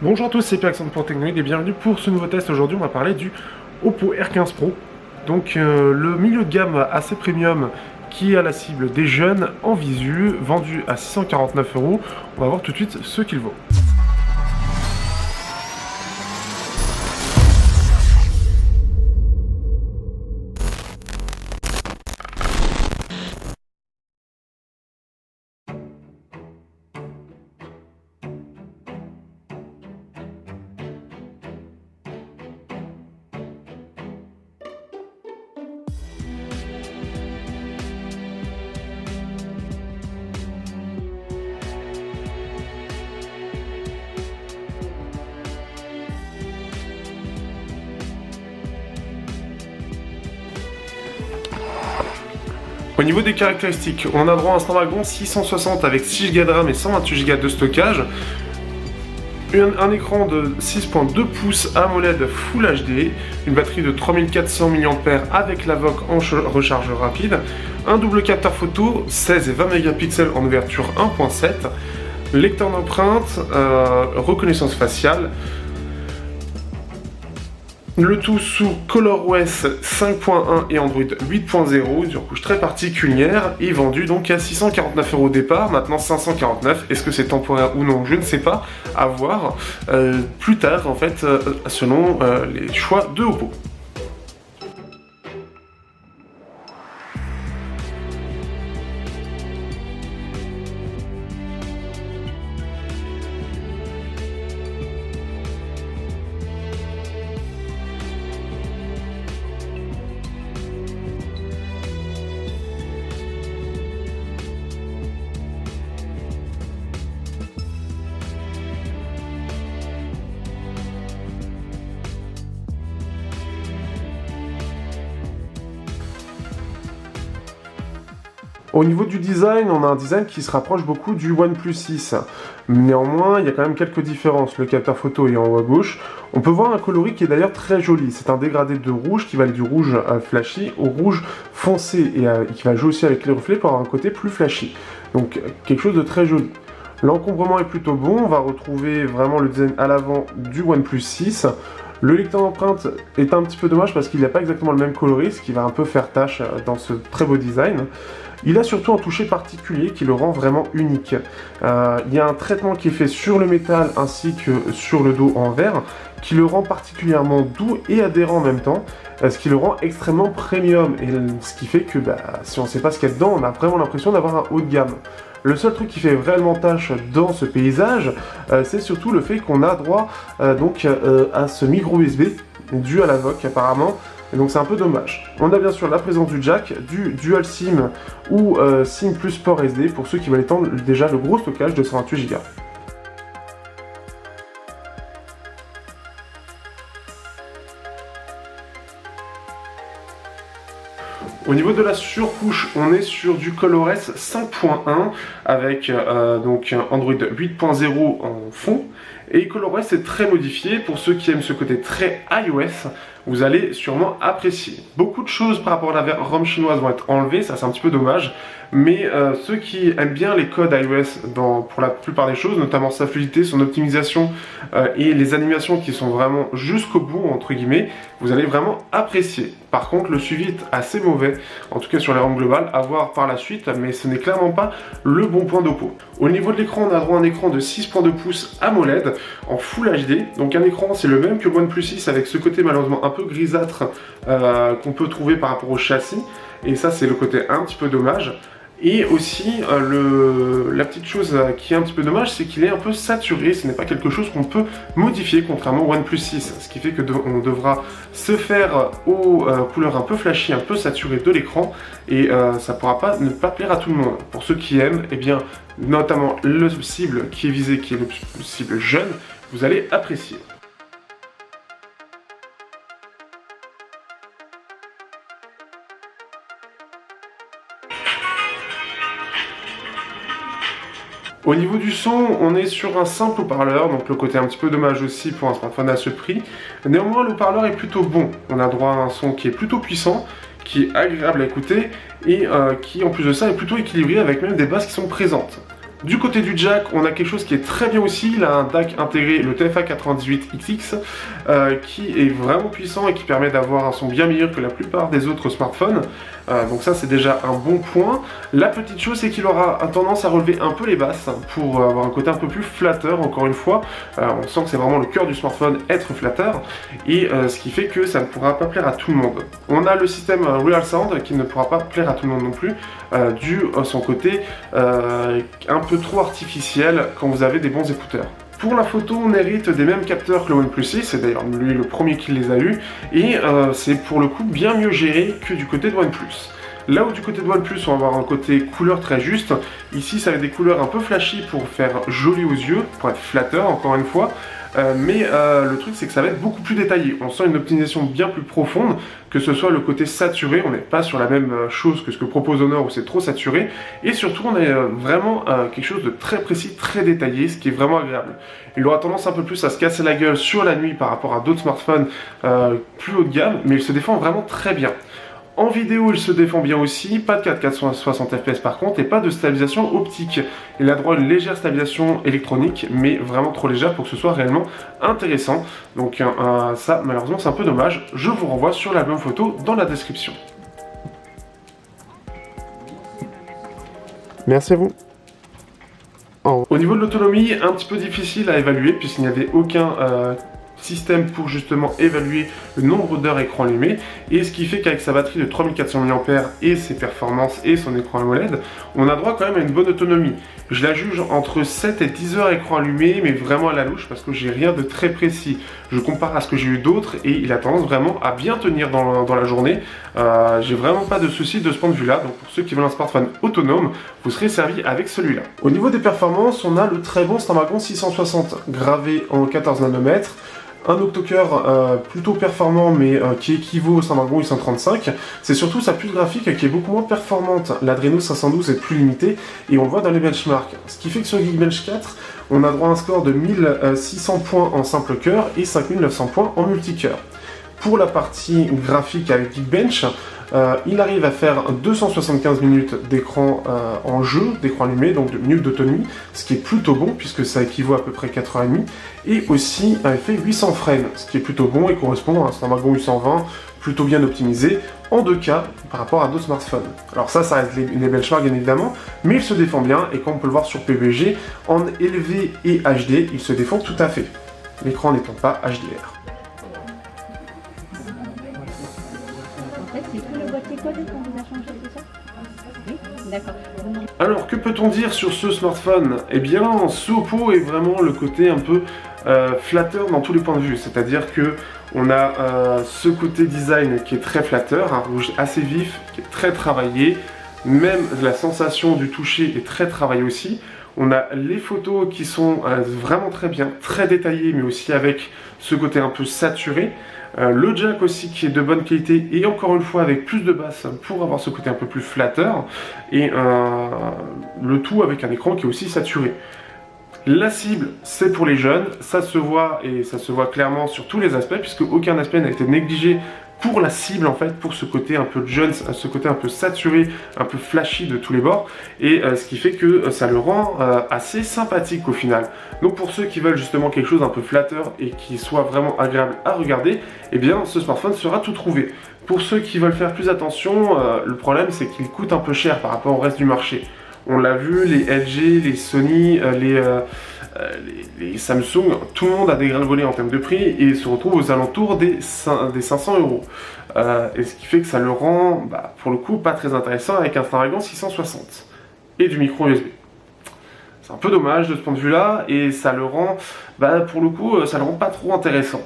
Bonjour à tous, c'est Pierre pour Technoid et bienvenue pour ce nouveau test. Aujourd'hui on va parler du Oppo R15 Pro. Donc le milieu de gamme assez premium qui est à la cible des jeunes en visu, vendu à 649 €. On va voir tout de suite ce qu'il vaut. Au niveau des caractéristiques, on a droit à un Snapdragon 660 avec 6 Go de RAM et 128 Go de stockage, un écran de 6.2 pouces AMOLED Full HD, une batterie de 3400 mAh avec la VOOC en recharge rapide, un double capteur photo 16 et 20 mégapixels en ouverture 1.7, lecteur d'empreintes, reconnaissance faciale, le tout sous ColorOS 5.1 et Android 8.0, sur couche très particulière, et vendu donc à 649 € au départ, maintenant 549. Est-ce que c'est temporaire ou non? Je ne sais pas, à voir plus tard en fait, selon les choix de Oppo. Au niveau du design, on a un design qui se rapproche beaucoup du OnePlus 6. Néanmoins, il y a quand même quelques différences. Le capteur photo est en haut à gauche. On peut voir un coloris qui est d'ailleurs très joli. C'est un dégradé de rouge qui va aller du rouge flashy au rouge foncé et qui va jouer aussi avec les reflets pour avoir un côté plus flashy. Donc quelque chose de très joli. L'encombrement est plutôt bon. On va retrouver vraiment le design à l'avant du OnePlus 6. Le lecteur d'empreintes est un petit peu dommage parce qu'il n'a pas exactement le même coloris, ce qui va un peu faire tâche dans ce très beau design. Il a surtout un toucher particulier qui le rend vraiment unique. Il y a un traitement qui est fait sur le métal ainsi que sur le dos en verre, qui le rend particulièrement doux et adhérent en même temps, ce qui le rend extrêmement premium, et ce qui fait que si on ne sait pas ce qu'il y a dedans, on a vraiment l'impression d'avoir un haut de gamme. Le seul truc qui fait réellement tâche dans ce paysage, c'est surtout le fait qu'on a droit à ce micro USB dû à la VOOC apparemment, et donc c'est un peu dommage. On a bien sûr la présence du jack, du Dual SIM ou SIM plus port SD pour ceux qui veulent étendre déjà le gros stockage de 128 Go. Au niveau de la surcouche, on est sur du ColorOS 5.1 avec Android 8.0 en fond. Et ColorOS est très modifié. Pour ceux qui aiment ce côté très iOS, vous allez sûrement apprécier. Beaucoup de choses par rapport à la ROM chinoise vont être enlevées, ça c'est un petit peu dommage. Mais ceux qui aiment bien les codes iOS pour la plupart des choses, notamment sa fluidité, son optimisation et les animations qui sont vraiment jusqu'au bout, entre guillemets, vous allez vraiment apprécier. Par contre, le suivi est assez mauvais, en tout cas sur les ROM globales, à voir par la suite, mais ce n'est clairement pas le bon point d'Oppo. Au niveau de l'écran, on a droit à un écran de 6.2 pouces AMOLED en Full HD. Donc un écran, c'est le même que le OnePlus 6 avec ce côté malheureusement un peu grisâtre qu'on peut trouver par rapport au châssis. Et ça, c'est le côté un petit peu dommage. Et aussi, la petite chose qui est un petit peu dommage, c'est qu'il est un peu saturé. Ce n'est pas quelque chose qu'on peut modifier, contrairement au OnePlus 6. Ce qui fait qu'on devra se faire aux couleurs un peu flashy, un peu saturées de l'écran. Et ça ne pourra ne pas plaire à tout le monde. Pour ceux qui aiment, eh bien, notamment le cible qui est visé, qui est le cible jeune, vous allez apprécier. Au niveau du son, on est sur un simple haut-parleur, donc le côté un petit peu dommage aussi pour un smartphone à ce prix. Néanmoins, le haut-parleur est plutôt bon. On a droit à un son qui est plutôt puissant, qui est agréable à écouter et qui, en plus de ça, est plutôt équilibré avec même des basses qui sont présentes. Du côté du jack, on a quelque chose qui est très bien aussi, il a un DAC intégré, le TFA 98XX, qui est vraiment puissant et qui permet d'avoir un son bien meilleur que la plupart des autres smartphones. Donc ça c'est déjà un bon point. La petite chose c'est qu'il aura tendance à relever un peu les basses pour avoir un côté un peu plus flatteur, encore une fois. On sent que c'est vraiment le cœur du smartphone, être flatteur, et ce qui fait que ça ne pourra pas plaire à tout le monde. On a le système Real Sound qui ne pourra pas plaire à tout le monde non plus, dû à son côté un peu trop artificiel quand vous avez des bons écouteurs. Pour la photo, on hérite des mêmes capteurs que le OnePlus 6, c'est d'ailleurs lui le premier qui les a eu, et c'est pour le coup bien mieux géré que du côté de OnePlus. Là où du côté de OnePlus, on va avoir un côté couleur très juste, ici ça va être des couleurs un peu flashy pour faire joli aux yeux, pour être flatteur encore une fois, mais le truc c'est que ça va être beaucoup plus détaillé, on sent une optimisation bien plus profonde, que ce soit le côté saturé, on n'est pas sur la même chose que ce que propose Honor où c'est trop saturé, et surtout on a vraiment quelque chose de très précis, très détaillé, ce qui est vraiment agréable. Il aura tendance un peu plus à se casser la gueule sur la nuit par rapport à d'autres smartphones plus haut de gamme, mais il se défend vraiment très bien. En vidéo, il se défend bien aussi, pas de 4K 60 fps par contre, et pas de stabilisation optique. Il a droit à une légère stabilisation électronique, mais vraiment trop légère pour que ce soit réellement intéressant. Donc ça, malheureusement, c'est un peu dommage. Je vous renvoie sur l'album photo dans la description. Merci à vous. Au niveau de l'autonomie, un petit peu difficile à évaluer, puisqu'il n'y avait aucun système pour justement évaluer le nombre d'heures écran allumé, et ce qui fait qu'avec sa batterie de 3400 mAh et ses performances et son écran AMOLED, on a droit quand même à une bonne autonomie. Je la juge entre 7 et 10 heures écran allumé, mais vraiment à la louche parce que j'ai rien de très précis. Je compare à ce que j'ai eu d'autres et il a tendance vraiment à bien tenir dans la journée. J'ai vraiment pas de soucis de ce point de vue là, donc pour ceux qui veulent un smartphone autonome, vous serez servi avec celui-là. Au niveau des performances, on a le très bon Snapdragon 660 gravé en 14 nanomètres. Un octocœur plutôt performant mais qui équivaut au Snapdragon 835. C'est surtout sa puce graphique qui est beaucoup moins performante. L'Adreno 512 est plus limitée et on le voit dans les benchmarks. Ce qui fait que sur Geekbench 4, on a droit à un score de 1600 points en simple cœur et 5900 points en multicœur. Pour la partie graphique avec Geekbench, il arrive à faire 275 minutes d'écran en jeu, d'écran allumé, donc de minutes d'autonomie, ce qui est plutôt bon puisque ça équivaut à peu près 4h30, et aussi il fait 800 frames, ce qui est plutôt bon et correspond à un Snapdragon 820 plutôt bien optimisé en 2K par rapport à d'autres smartphones. Alors ça reste les benchmarks bien évidemment, mais il se défend bien et comme on peut le voir sur PUBG, en élevé et HD, il se défend tout à fait, l'écran n'étant pas HDR. Alors, que peut-on dire sur ce smartphone? Eh bien, ce Oppo est vraiment le côté un peu flatteur dans tous les points de vue. C'est-à-dire que on a ce côté design qui est très flatteur, un rouge assez vif, qui est très travaillé. Même la sensation du toucher est très travaillée aussi. On a les photos qui sont vraiment très bien, très détaillées, mais aussi avec ce côté un peu saturé. Le jack aussi qui est de bonne qualité et encore une fois avec plus de basse pour avoir ce côté un peu plus flatteur, et le tout avec un écran qui est aussi saturé. La cible, c'est pour les jeunes, ça se voit et ça se voit clairement sur tous les aspects puisque aucun aspect n'a été négligé pour la cible en fait, pour ce côté un peu jeune, ce côté un peu saturé, un peu flashy de tous les bords, et ce qui fait que ça le rend assez sympathique au final. Donc pour ceux qui veulent justement quelque chose un peu flatteur et qui soit vraiment agréable à regarder, eh bien ce smartphone sera tout trouvé. Pour ceux qui veulent faire plus attention, le problème c'est qu'il coûte un peu cher par rapport au reste du marché. On l'a vu, les LG, les Sony, les Samsung, tout le monde a dégringolé en termes de prix et se retrouve aux alentours des 500 euros. Et ce qui fait que ça le rend, pour le coup, pas très intéressant avec un Snapdragon 660 et du micro USB. C'est un peu dommage de ce point de vue-là et ça le rend, pour le coup, ça le rend pas trop intéressant.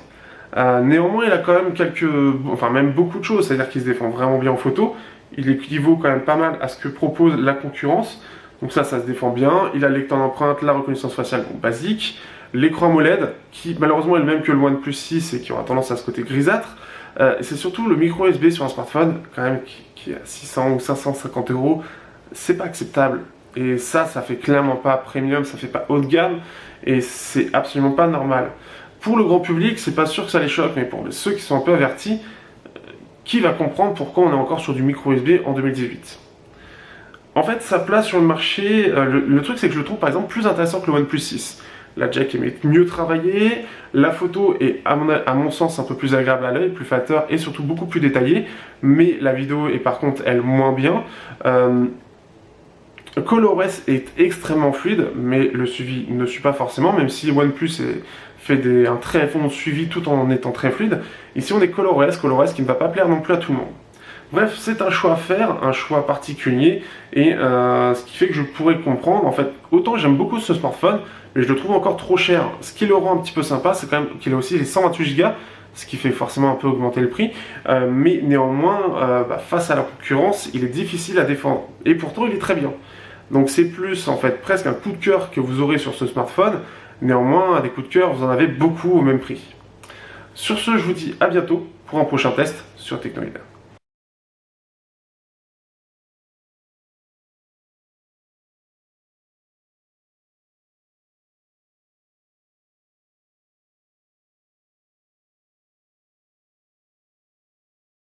Néanmoins, il a quand même même beaucoup de choses, c'est-à-dire qu'il se défend vraiment bien en photo. Il équivaut quand même pas mal à ce que propose la concurrence. Donc ça se défend bien. Il a le lecteur d'empreinte, la reconnaissance faciale basique, l'écran AMOLED qui malheureusement est le même que le OnePlus 6 et qui aura tendance à ce côté grisâtre. Et c'est surtout le micro USB sur un smartphone quand même qui est à 600 ou 550 euros. C'est pas acceptable. Et ça fait clairement pas premium, ça fait pas haut de gamme et c'est absolument pas normal. Pour le grand public, c'est pas sûr que ça les choque, mais pour ceux qui sont un peu avertis, qui va comprendre pourquoi on est encore sur du micro USB en 2018? En fait, sa place sur le marché, le truc c'est que je le trouve par exemple plus intéressant que le OnePlus 6. La jack est mieux travaillée, la photo est à mon sens un peu plus agréable à l'œil, plus flatteur et surtout beaucoup plus détaillée, mais la vidéo est par contre elle moins bien. ColorOS est extrêmement fluide, mais le suivi ne suit pas forcément, même si OnePlus fait un très bon suivi tout en étant très fluide. Ici on est ColorOS qui ne va pas plaire non plus à tout le monde. Bref, c'est un choix à faire, un choix particulier, et ce qui fait que je pourrais comprendre, en fait, autant j'aime beaucoup ce smartphone, mais je le trouve encore trop cher. Ce qui le rend un petit peu sympa, c'est quand même qu'il a aussi les 128 Go, ce qui fait forcément un peu augmenter le prix, mais néanmoins, face à la concurrence, il est difficile à défendre, et pourtant il est très bien. Donc c'est plus, en fait, presque un coup de cœur que vous aurez sur ce smartphone, néanmoins, des coups de cœur, vous en avez beaucoup au même prix. Sur ce, je vous dis à bientôt pour un prochain test sur Teknoid.